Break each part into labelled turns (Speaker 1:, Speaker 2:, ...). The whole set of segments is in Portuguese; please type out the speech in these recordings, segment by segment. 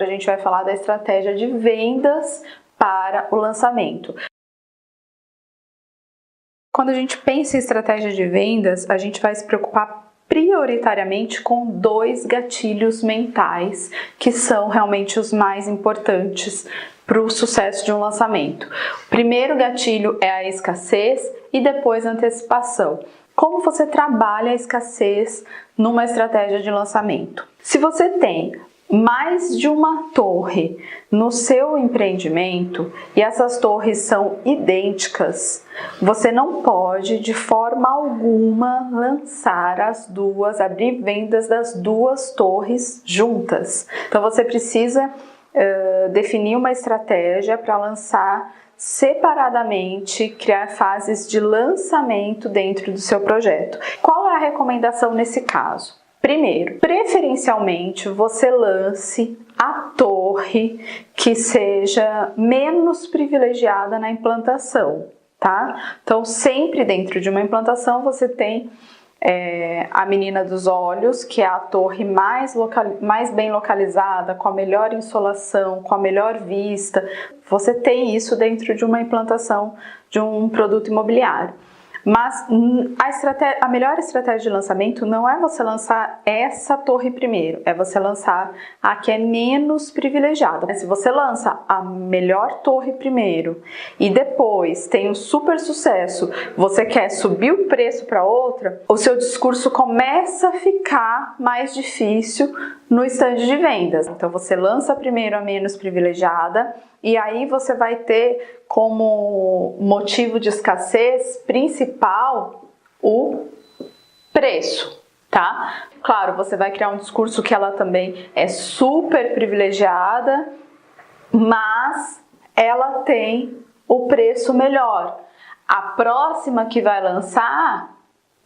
Speaker 1: A gente vai falar da estratégia de vendas para o lançamento. Quando a gente pensa em estratégia de vendas, a gente vai se preocupar prioritariamente com 2 gatilhos mentais, que são realmente os mais importantes para o sucesso de um lançamento. O primeiro gatilho é a escassez e depois a antecipação. Como você trabalha a escassez numa estratégia de lançamento? Se você tem mais de uma torre no seu empreendimento e essas torres são idênticas, você não pode de forma alguma lançar as duas, abrir vendas das 2 torres juntas. Então você precisa definir uma estratégia para lançar separadamente, criar fases de lançamento dentro do seu projeto. Qual é a recomendação nesse caso? Primeiro, preferencialmente você lance a torre que seja menos privilegiada na implantação, tá? Então, sempre dentro de uma implantação você tem a menina dos olhos, que é a torre mais bem localizada, com a melhor insolação, com a melhor vista. Você tem isso dentro de uma implantação de um produto imobiliário. Mas a melhor estratégia de lançamento não é você lançar essa torre primeiro, é você lançar a que é menos privilegiada. Se você lança a melhor torre primeiro e depois tem um super sucesso, você quer subir o preço para outra, o seu discurso começa a ficar mais difícil no stand de vendas. Então você lança primeiro a menos privilegiada e aí você vai ter como motivo de escassez principal o preço, tá? Claro, você vai criar um discurso que ela também é super privilegiada, mas ela tem o preço melhor. A próxima que vai lançar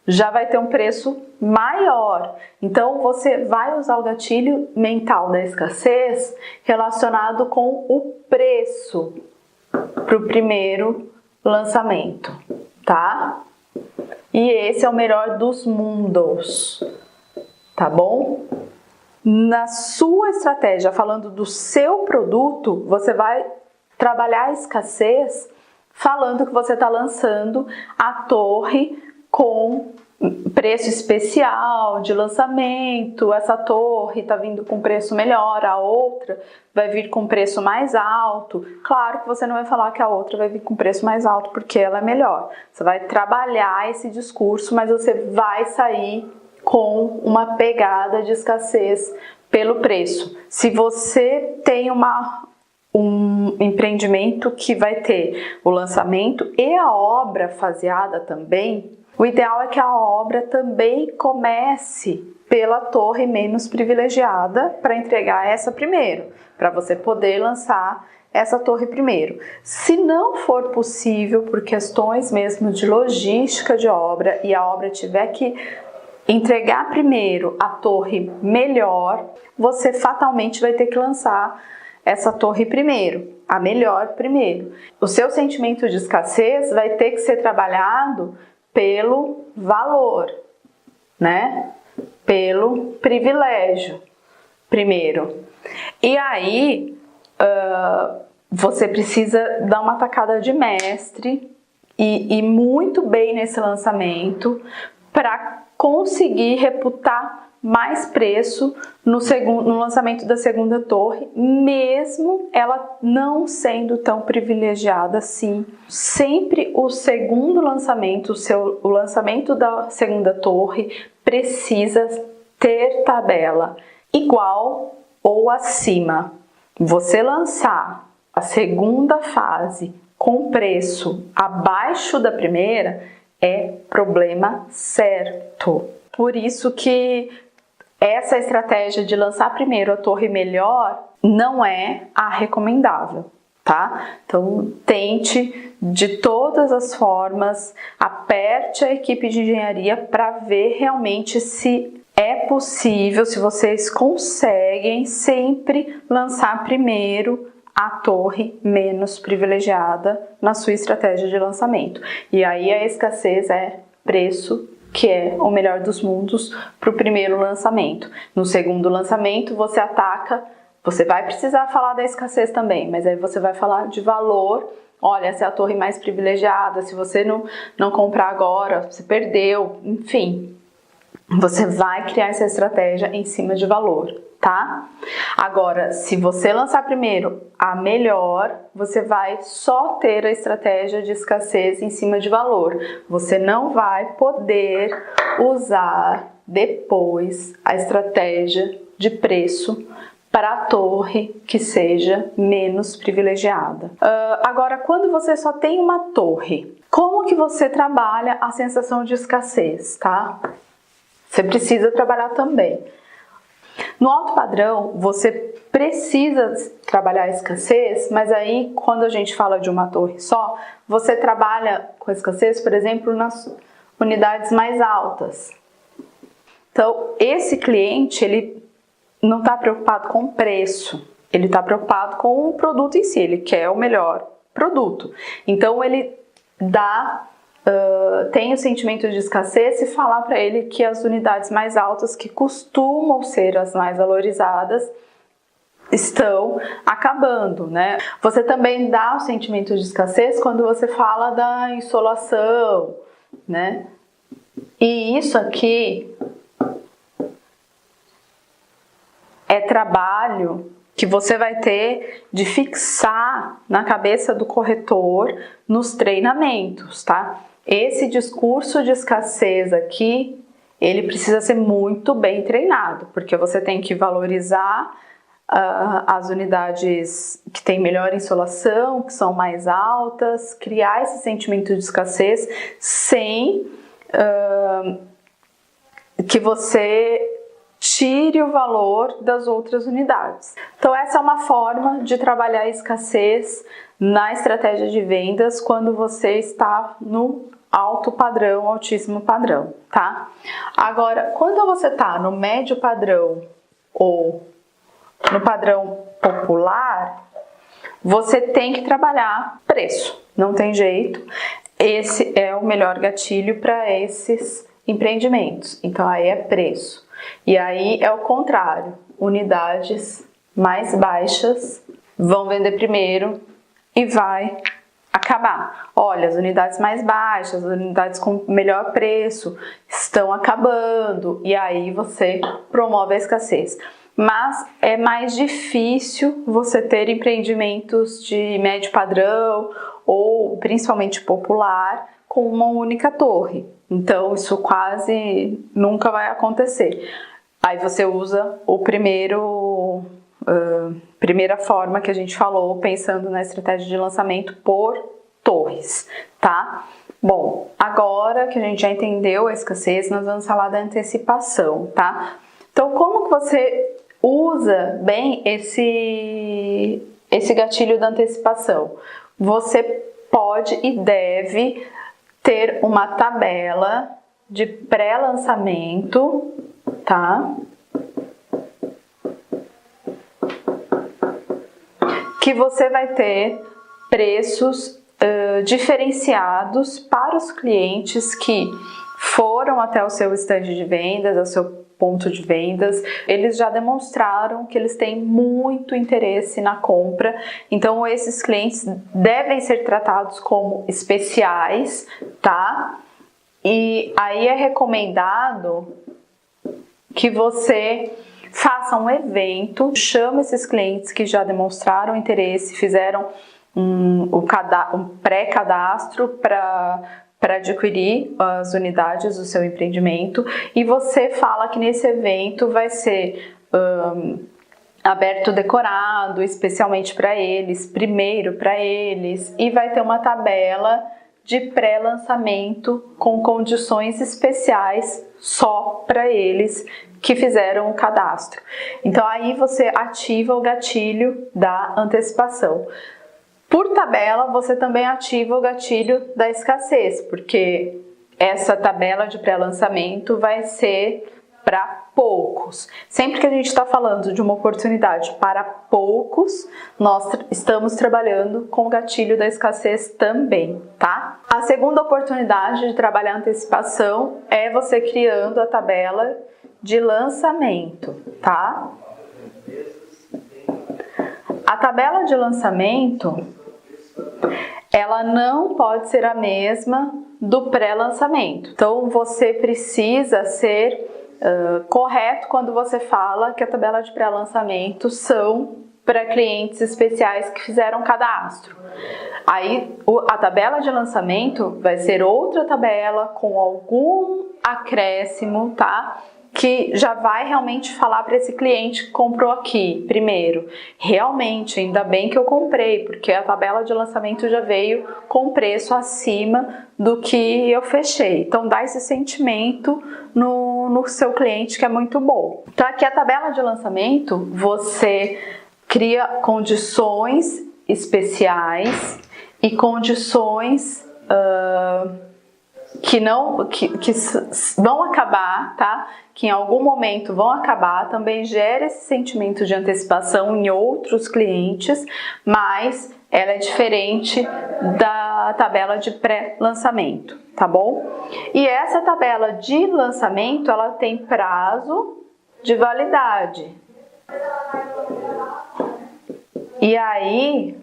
Speaker 1: já vai ter um preço maior. Então você vai usar o gatilho mental da escassez relacionado com o preço para o primeiro lançamento, tá? E esse é o melhor dos mundos, tá bom? Na sua estratégia, falando do seu produto, você vai trabalhar a escassez falando que você está lançando a torre com preço especial de lançamento, essa torre está vindo com preço melhor, a outra vai vir com preço mais alto. Claro que você não vai falar que a outra vai vir com preço mais alto porque ela é melhor. Você vai trabalhar esse discurso, mas você vai sair com uma pegada de escassez pelo preço. Se você tem um empreendimento que vai ter o lançamento e a obra faseada também, o ideal é que a obra também comece pela torre menos privilegiada para entregar essa primeiro, para você poder lançar essa torre primeiro. Se não for possível, por questões mesmo de logística de obra, e a obra tiver que entregar primeiro a torre melhor, você fatalmente vai ter que lançar essa torre primeiro, a melhor primeiro. O seu sentimento de escassez vai ter que ser trabalhado pelo valor, né? Pelo privilégio, primeiro. E aí, você precisa dar uma tacada de mestre e ir muito bem nesse lançamento para conseguir reputar mais preço no lançamento da segunda torre, mesmo ela não sendo tão privilegiada assim. Sempre o segundo lançamento, o lançamento da segunda torre precisa ter tabela igual ou acima. Você lançar a segunda fase com preço abaixo da primeira é problema certo. Por isso que essa estratégia de lançar primeiro a torre melhor não é a recomendável, tá? Então tente de todas as formas, aperte a equipe de engenharia para ver realmente se é possível, se vocês conseguem sempre lançar primeiro a torre menos privilegiada na sua estratégia de lançamento. E aí a escassez é preço, que é o melhor dos mundos para o primeiro lançamento. No segundo lançamento, você Você vai precisar falar da escassez também, mas aí você vai falar de valor. Olha, essa é a torre mais privilegiada, se você não comprar agora, você perdeu, enfim. Você vai criar essa estratégia em cima de valor, tá? Agora, se você lançar primeiro a melhor, você vai só ter a estratégia de escassez em cima de valor. Você não vai poder usar depois a estratégia de preço para a torre que seja menos privilegiada. Agora, quando você só tem uma torre, como que você trabalha a sensação de escassez, tá? Você precisa trabalhar também. No alto padrão, você precisa trabalhar a escassez, mas aí quando a gente fala de uma torre só, você trabalha com a escassez, por exemplo, nas unidades mais altas. Então, esse cliente, ele não está preocupado com o preço, ele está preocupado com o produto em si, ele quer o melhor produto. Então, ele tem o sentimento de escassez se falar para ele que as unidades mais altas, que costumam ser as mais valorizadas, estão acabando, né? Você também dá o sentimento de escassez quando você fala da insolação, né? E isso aqui é trabalho que você vai ter de fixar na cabeça do corretor nos treinamentos, tá? Esse discurso de escassez aqui, ele precisa ser muito bem treinado, porque você tem que valorizar as unidades que têm melhor insolação, que são mais altas, criar esse sentimento de escassez sem que você tire o valor das outras unidades. Então essa é uma forma de trabalhar a escassez na estratégia de vendas quando você está no alto padrão, altíssimo padrão, tá? Agora, quando você está no médio padrão ou no padrão popular, você tem que trabalhar preço, não tem jeito. Esse é o melhor gatilho para esses empreendimentos, então aí é preço. E aí é o contrário, unidades mais baixas vão vender primeiro e vai acabar. Olha, as unidades mais baixas, as unidades com melhor preço estão acabando e aí você promove a escassez. Mas é mais difícil você ter empreendimentos de médio padrão ou principalmente popular com uma única torre. Então, isso quase nunca vai acontecer. Aí você usa o primeira forma que a gente falou, pensando na estratégia de lançamento por torres, tá? Bom, agora que a gente já entendeu a escassez, nós vamos falar da antecipação, tá? Então, como que você usa bem esse gatilho da antecipação? Você pode e deve ter uma tabela de pré-lançamento, tá? Que você vai ter preços diferenciados para os clientes que foram até o seu stand de vendas, ao seu ponto de vendas. Eles já demonstraram que eles têm muito interesse na compra, então esses clientes devem ser tratados como especiais, tá? E aí é recomendado que você faça um evento, chame esses clientes que já demonstraram interesse, fizeram um pré-cadastro para adquirir as unidades do seu empreendimento, e você fala que nesse evento vai ser aberto decorado especialmente para eles, primeiro para eles, e vai ter uma tabela de pré-lançamento com condições especiais só para eles que fizeram o cadastro. Então aí você ativa o gatilho da antecipação. Por tabela, você também ativa o gatilho da escassez, porque essa tabela de pré-lançamento vai ser para poucos. Sempre que a gente está falando de uma oportunidade para poucos, nós estamos trabalhando com o gatilho da escassez também, tá? A segunda oportunidade de trabalhar a antecipação é você criando a tabela de lançamento, tá? tabela de lançamento, ela não pode ser a mesma do pré-lançamento. Então, você precisa ser correto quando você fala que a tabela de pré-lançamento são para clientes especiais que fizeram cadastro. Aí, a tabela de lançamento vai ser outra tabela com algum acréscimo, tá? Que já vai realmente falar para esse cliente que comprou aqui, primeiro, realmente, ainda bem que eu comprei, porque a tabela de lançamento já veio com preço acima do que eu fechei. Então, dá esse sentimento no seu cliente, que é muito bom. Então, aqui a tabela de lançamento, você cria condições especiais e condições que vão acabar, tá? Que em algum momento vão acabar, também gera esse sentimento de antecipação em outros clientes, mas ela é diferente da tabela de pré-lançamento, tá bom? E essa tabela de lançamento, ela tem prazo de validade. E aí,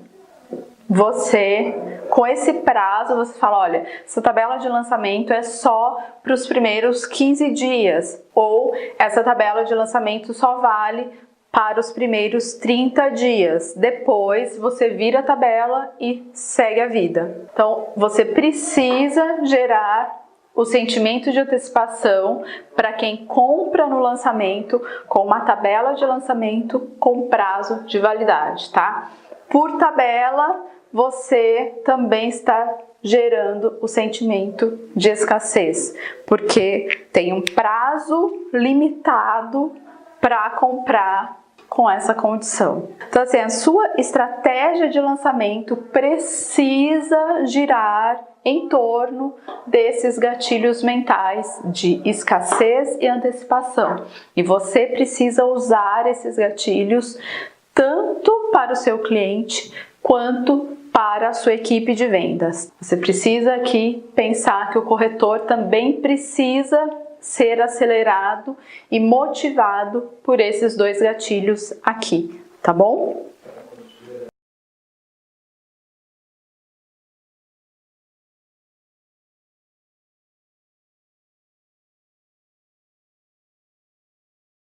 Speaker 1: com esse prazo, você fala, olha, essa tabela de lançamento é só para os primeiros 15 dias, ou essa tabela de lançamento só vale para os primeiros 30 dias. Depois, você vira a tabela e segue a vida. Então, você precisa gerar o sentimento de antecipação para quem compra no lançamento com uma tabela de lançamento com prazo de validade, tá? Por tabela, você também está gerando o sentimento de escassez, porque tem um prazo limitado para comprar com essa condição. Então, assim, a sua estratégia de lançamento precisa girar em torno desses gatilhos mentais de escassez e antecipação. E você precisa usar esses gatilhos tanto para o seu cliente quanto para a sua equipe de vendas. Você precisa aqui pensar que o corretor também precisa ser acelerado e motivado por esses dois gatilhos aqui, tá bom?